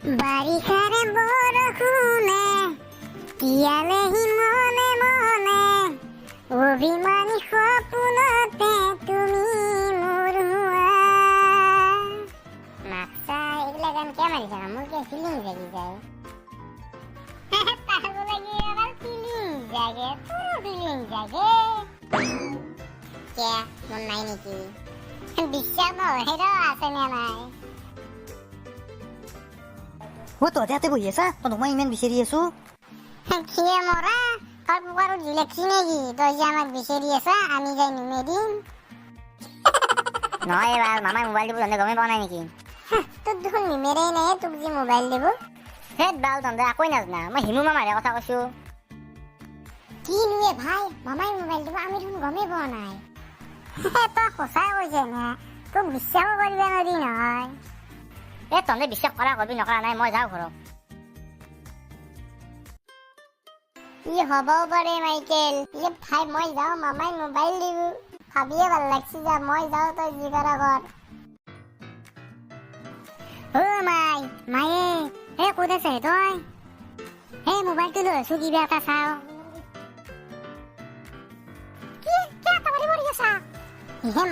বাৰিষাৰে বৰষুণে তিয়ালেহি মনে মনে অভিমানী সপোনতে তুমি মোৰ হোৱা। মাক্সা এইবিলাক গান কিয় মাৰি থাকা? মোৰ কিয় ফিলিং জাগি যায়। পাব লাগি এবাৰ ফিলিং জাগে, তোৰো ফিলিং জাগে। কিয় মন নাই নেকি? বিশ্বাস নহয় ৰ আছেনে নাই? তহঁতে ইয়াতে বহি আছা? তহঁতক মই ইমান বিচাৰি আছো। কিয়ে মৰা তোৰ পুকাৰত জিলেকছি নেকি? তই যে আমাক বিচাৰি আছা, আমি যাই নুমেৰিম। নহয় এবাৰ মামাই মোবাইল দিব তহঁতে গমেই পোৱা নাই নেকি? তোক দেখোন নিমেৰেই নাই, তোক যে মোবাইল দিব। সেই বাল তহঁতে একোৱে নাজানা। মই হিমু মামাৰে কথা কৈছো। কি নুয়ে ভাই, মামাই মোবাইল দিব, আমি দেখোন গমেই পোৱা নাই। তই সঁচাই কৈছে না, তোক বিশ্বাসো কৰিব নোৱাৰি নহয়। তহঁতে বিশ্বাস কৰা কৰবি নকৰা নাই, মই যাওঁ ঘৰত। কি হবও পাৰে মাইকেল। ভাই মই যাওঁ, মামাই মোবাইল দিব। ভাবিয়ে ভাল লাগছি যা, মই যাওঁ, তই যি কৰা কৰ। অ মায়ে ক'ত আছে তই? মোবাইলটো লৈ আছো, কিবা এটা চাওঁ।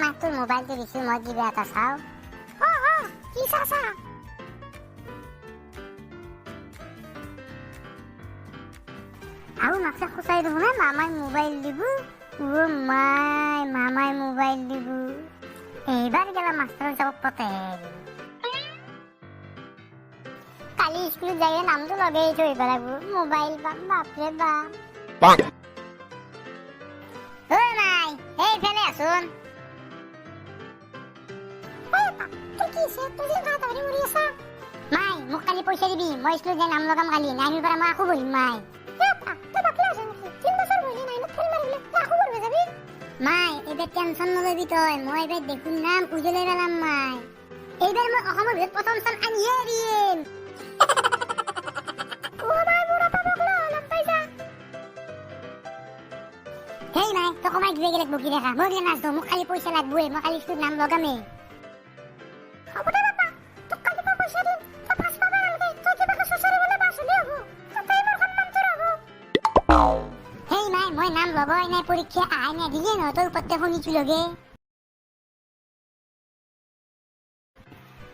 মাক তোৰ মোবাইলটো দিছো, মই কিবা এটা চাওঁ। কি চা? আৰু মাক সঁচাই দেখোন মামাই মোবাইল দিব। মামাই মোবাইল দিব। এইবাৰ গেলা মাষ্টৰ যাব পতে। কালি স্কুলত যাই নামটো লগাই থৈ আহিব লাগিব। মোবাইল পাম, বাপৰে বাপ। এইফালে আছোন। মাই মোক কালি পইচা দিবি, মই স্কুলত যাই নাম লগাম কালি। নাইনৰ পৰা মই আকৌ বহিম মাই। মাই এইবাৰ টেনচন নলবি তই, মই এইবাৰ দেখোন নাম উজ্বলাই পেলাম মাই। এইবাৰ মই অসমৰ ভিতৰত প্ৰথম স্থান আনিহে এৰিম। মাই তই কমাই দিবে গেলেক বকি দেখা, মই গেলে নাচো, মোক কালি পইচা লাগবই, মই কালি স্কুলত নাম লগামেই। মই নাম লবই নাই, পৰীক্ষা আহাই নাই, দিলে নহয় তোৰ ওপৰতে শুনিছো লগে।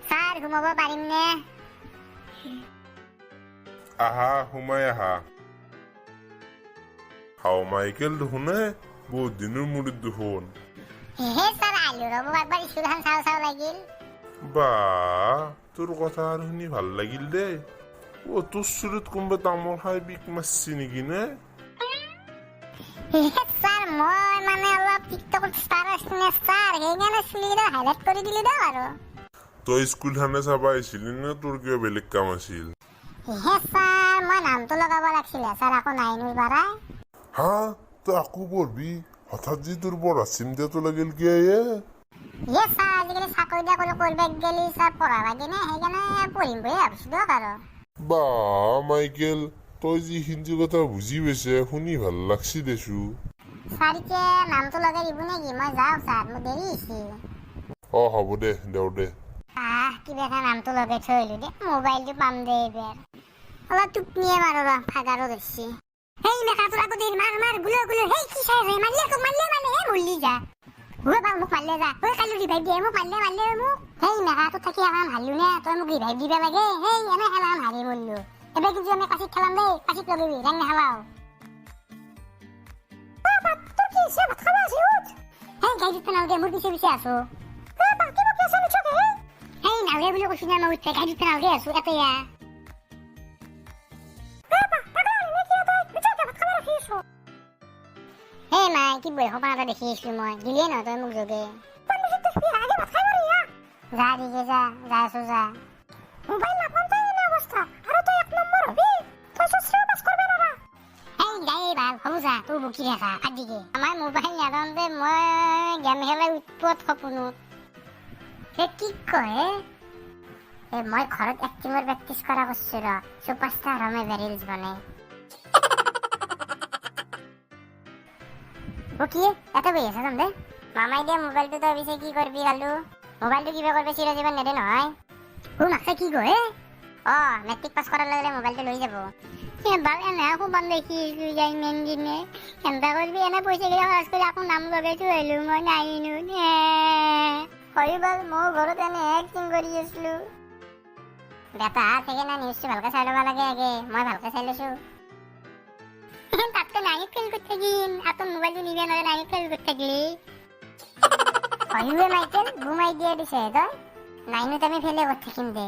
ছাৰ ঘুমাব পাৰিম নে? আহা সোমাই আহা। হাও মাইকেল দেখোন বহুত দিনৰ মূৰত দেখোন। ছাৰ আহিলো ৰ'ব, একবাৰ স্কুলখন চাওঁ লাগিল। বা তোৰ কথা আৰু শুনি ভাল লাগিল দেই। তোৰ চুৰত কোনোবা তামোল খাই বিক মাৰছি নেকি নে? ছাৰ মই মানে অলপ টিকটকত ষ্টাৰ আছিলো নে ছাৰ, সেইকাৰণে চুলিকেইটা হাইলাইট কৰি দিলো দে আৰু। তই স্কুলখনে চাবা আহিছিলি নে তোৰ কিবা বেলেগ কাম আছিল? ছাৰ মই নামটো লগাব লাগিছিলে ছাৰ, আকৌ নাইনৰ পৰাই। হা তই আকৌ পঢ়বি? হঠাৎ যি তোৰ পঢ়া চিন্তাটো লাগিল কিয়? ছাৰ আজিকালি চাকৰি চাকৰি কৰিব গেলি ছাৰ পঢ়া লাগে নে, সেইকাৰণে পঢ়িম বুলি ভাবিছো দিয়ক আৰু। বা মাইকেল তই যি হিন্দী কথা বুজি পাইছে শুনি ভাল লাগছি দেচো। ছাৰ এতিয়া নামটো লগাই দিব নেকি? মই যাওঁ ছাৰ, মোৰ দেৰি হৈছে। হ'ব দে দেও দে। কিবা এটা নামটো লগাই থৈ আহিলো দে, মোবাইলটো পাম দে এইবাৰ। অলপ টোপনিয়ে মাৰো ৰ, ভাগাৰো ধৰছি। মেকাটোৰ আগত মাৰ গুলো কি চাই মাৰলি আকৌ মৰলি যা। মোক মাৰলে যা, কালি ৰিভাইভ দিয়ে মোক, মাৰলে মোক। মেকাটোত থাকি এখন হাৰলো নে, তই মোক ৰিভাইভ দিবা লাগে। এনে খেলাখন হাৰি মৰলো। এবাৰ কিন্তু আমি কাচিত খেলাম দেই, কাচিত লগাবি, ৰাং নেখেলাও। গাড়ীত নালগে, মোৰ পিছে পিছে আছো। নালগে বুলি কৈছো না, মই উঠে গাড়ীত নালগে আছো এতেয়া। মাই কি বৈ সপোন এটা দেখি আছিলো মই, দিলিয়ে নহয় তই মোক যোগে। যা দিকে যা আছো যা। মোবাইল নাপাম তই এনে অৱস্থা, আৰু তই এক নম্বৰ হবি, তই সস্ত্ৰেও পাছ কৰবে নৰা। গাই ভাল হ'ব যা, তোৰ বকি দেখা কাটিকে। আমাৰ মোবাইল নাপাওঁতে মই গেম খেলাই উৎপত সপোনত। কি কয় মই ঘৰত এক্টিঙৰ প্ৰেক্টিচ কৰা কৰিছো ৰ, চুপাৰষ্টাৰ হমে ৰিলছ বনাই। কি এত বহি আছা তহঁতে? মামাই দিয়া মোবাইলটো তই পিছে কি কৰবি কালো? মোবাইলটো কিবা কৰবি চিৰজীৱন নেদে নহয়। মাকে কি কয়? মেট্ৰিক পাছ কৰাৰ লগে লগে মোবাইলটো লৈ যাব। এবাৰ এনে সোমান দেখিছো যাই মেন দিনে এনকা কৰিবি এনে পইচা কেইটা খৰচ কৰি আকৌ নাম লগাইছো আহিলো মই নাহিনো হয় বল মই ঘৰত এনে এক্টিং কৰি আছিলো। বেটা থাকে না নিউজটো ভালকে চাই ল'ব লাগে আগে, মই ভালকে চাই লৈছো। তাতকে নাহি ফেল কৰি থাকিম আতন মোবাইলটো নিবে নৰে নাহি ফেল কৰি থাকলি হয়ুৱে মাইকেল ঘুমাই দিয়ে দিছে তই নাইনো আমি ফেলে কৰি থাকিম দে।